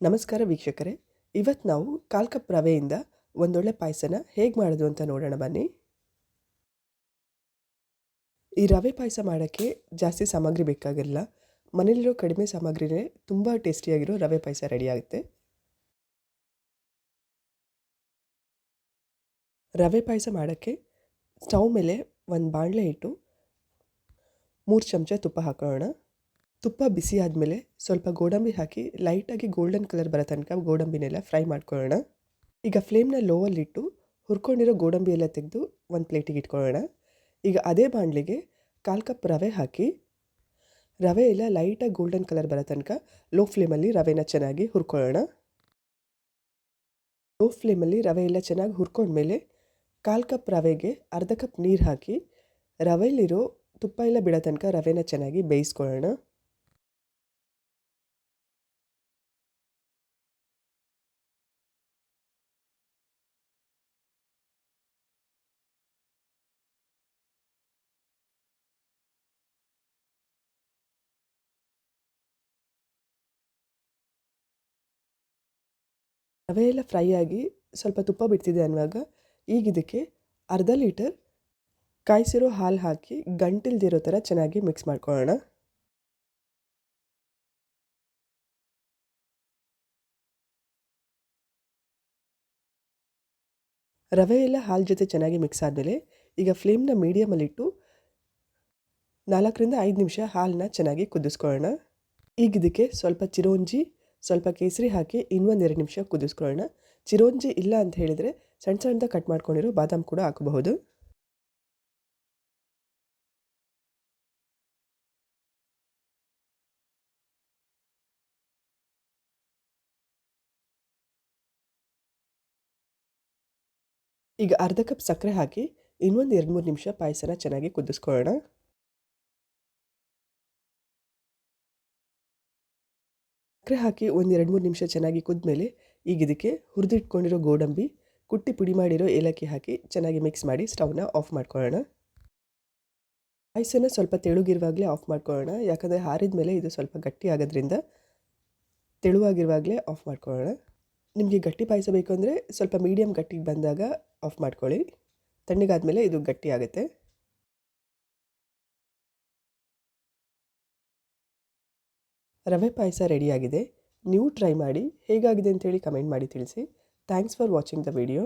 ನಮಸ್ಕಾರ ವೀಕ್ಷಕರೇ, ಇವತ್ತು ನಾವು 1/4 ಕಪ್ ರವೆಯಿಂದ ಒಂದೊಳ್ಳೆ ಪಾಯಸನ ಹೇಗೆ ಮಾಡೋದು ಅಂತ ನೋಡೋಣ ಬನ್ನಿ. ಈ ರವೆ ಪಾಯಸ ಮಾಡೋಕ್ಕೆ ಜಾಸ್ತಿ ಸಾಮಗ್ರಿ ಬೇಕಾಗಿಲ್ಲ. ಮನೇಲಿರೋ ಕಡಿಮೆ ಸಾಮಗ್ರಿನೇ ತುಂಬ ಟೇಸ್ಟಿಯಾಗಿರೋ ರವೆ ಪಾಯಸ ರೆಡಿ ಆಗುತ್ತೆ. ರವೆ ಪಾಯಸ ಮಾಡೋಕ್ಕೆ ಸ್ಟವ್ ಮೇಲೆ ಒಂದು ಬಾಣಲೆ ಇಟ್ಟು 3 ಚಮಚ ತುಪ್ಪ ಹಾಕೋಣ. ತುಪ್ಪ ಬಿಸಿ ಆದಮೇಲೆ ಸ್ವಲ್ಪ ಗೋಡಂಬಿ ಹಾಕಿ ಲೈಟಾಗಿ ಗೋಲ್ಡನ್ ಕಲರ್ ಬರೋ ತನಕ ಗೋಡಂಬಿನೆಲ್ಲ ಫ್ರೈ ಮಾಡ್ಕೊಳ್ಳೋಣ. ಈಗ ಫ್ಲೇಮ್ನ ಲೋವಲ್ಲಿಟ್ಟು ಹುರ್ಕೊಂಡಿರೋ ಗೋಡಂಬಿ ಎಲ್ಲ ತೆಗೆದು ಒಂದು ಪ್ಲೇಟಿಗೆ ಇಟ್ಕೊಳ್ಳೋಣ. ಈಗ ಅದೇ ಬಾಣಲೆಗೆ 1/4 ಕಪ್ ರವೆ ಹಾಕಿ ರವೆ ಎಲ್ಲ ಲೈಟಾಗಿ ಗೋಲ್ಡನ್ ಕಲರ್ ಬರೋ ತನಕ ಲೋ ಫ್ಲೇಮಲ್ಲಿ ರವೆನ ಚೆನ್ನಾಗಿ ಹುರ್ಕೊಳ್ಳೋಣ. ಲೋ ಫ್ಲೇಮಲ್ಲಿ ರವೆ ಎಲ್ಲ ಚೆನ್ನಾಗಿ ಹುರ್ಕೊಂಡ್ಮೇಲೆ 1/4 ಕಪ್ ರವೆಗೆ ಅರ್ಧ ಕಪ್ ನೀರು ಹಾಕಿ ರವೆಯಲ್ಲಿರೋ ತುಪ್ಪ ಎಲ್ಲ ಬಿಡೋ ತನಕ ರವೆನ ಚೆನ್ನಾಗಿ ಬೇಯಿಸ್ಕೊಳ್ಳೋಣ. ರವೆ ಎಲ್ಲ ಫ್ರೈ ಆಗಿ ಸ್ವಲ್ಪ ತುಪ್ಪ ಬಿಡ್ತಿದೆ ಅನ್ನುವಾಗ ಈಗ ಇದಕ್ಕೆ ಅರ್ಧ ಲೀಟರ್ ಕಾಯಿಸಿರೋ ಹಾಲು ಹಾಕಿ ಗಂಟಿಲ್ದಿರೋ ಥರ ಚೆನ್ನಾಗಿ ಮಿಕ್ಸ್ ಮಾಡ್ಕೊಳ್ಳೋಣ. ರವೆ ಎಲ್ಲ ಹಾಲು ಜೊತೆ ಚೆನ್ನಾಗಿ ಮಿಕ್ಸ್ ಆದಮೇಲೆ ಈಗ ಫ್ಲೇಮ್ನ ಮೀಡಿಯಮಲ್ಲಿಟ್ಟು 4ರಿಂದ 5 ನಿಮಿಷ ಹಾಲನ್ನ ಚೆನ್ನಾಗಿ ಕುದಿಸ್ಕೊಳ್ಳೋಣ. ಈಗ ಇದಕ್ಕೆ ಸ್ವಲ್ಪ ಚಿರೋಂಜಿ, ಸ್ವಲ್ಪ ಕೇಸರಿ ಹಾಕಿ ಇನ್ನೊಂದು 2 ನಿಮಿಷ ಕುದಿಸ್ಕೊಳ್ಳೋಣ. ಚಿರೋಂಜಿ ಇಲ್ಲ ಅಂತ ಹೇಳಿದರೆ ಸಣ್ಣ ಸಣ್ಣದಾಗಿ ಕಟ್ ಮಾಡ್ಕೊಂಡಿರೋ ಬಾದಾಮ್ ಕೂಡ ಹಾಕಬಹುದು. ಈಗ ಅರ್ಧ ಕಪ್ ಸಕ್ಕರೆ ಹಾಕಿ ಇನ್ನೊಂದು 2-3 ನಿಮಿಷ ಪಾಯಸನ ಚೆನ್ನಾಗಿ ಕುದಿಸ್ಕೊಳ್ಳೋಣ. ಸಕ್ಕರೆ ಹಾಕಿ ಒಂದು 2-3 ನಿಮಿಷ ಚೆನ್ನಾಗಿ ಕುದ್ಮೇಲೆ ಈಗ ಇದಕ್ಕೆ ಹುರಿದಿಟ್ಕೊಂಡಿರೋ ಗೋಡಂಬಿ, ಕುಟ್ಟಿ ಪುಡಿ ಮಾಡಿರೋ ಏಲಕ್ಕಿ ಹಾಕಿ ಚೆನ್ನಾಗಿ ಮಿಕ್ಸ್ ಮಾಡಿ ಸ್ಟವ್ನ ಆಫ್ ಮಾಡ್ಕೊಳ್ಳೋಣ. ಪಾಯಸನ ಸ್ವಲ್ಪ ತೆಳುಗಿರುವಾಗಲೇ ಆಫ್ ಮಾಡ್ಕೊಳ್ಳೋಣ, ಯಾಕಂದರೆ ಆರಿದ ಮೇಲೆ ಇದು ಸ್ವಲ್ಪ ಗಟ್ಟಿ ಆಗೋದ್ರಿಂದ ತೆಳುವಾಗಿರುವಾಗಲೇ ಆಫ್ ಮಾಡ್ಕೊಳ್ಳೋಣ. ನಿಮಗೆ ಗಟ್ಟಿ ಪಾಯಸ ಬೇಕು ಅಂದರೆ ಸ್ವಲ್ಪ ಮೀಡಿಯಮ್ ಗಟ್ಟಿಗೆ ಬಂದಾಗ ಆಫ್ ಮಾಡ್ಕೊಳ್ಳಿ. ತಣ್ಣಗಾದ್ಮೇಲೆ ಇದು ಗಟ್ಟಿ ಆಗುತ್ತೆ. ರವೆ ಪಾಯಸ ರೆಡಿಯಾಗಿದೆ. ನೀವು ಟ್ರೈ ಮಾಡಿ ಹೇಗಾಗಿದೆ ಅಂತೇಳಿ ಕಮೆಂಟ್ ಮಾಡಿ ತಿಳಿಸಿ. Thanks for watching the video.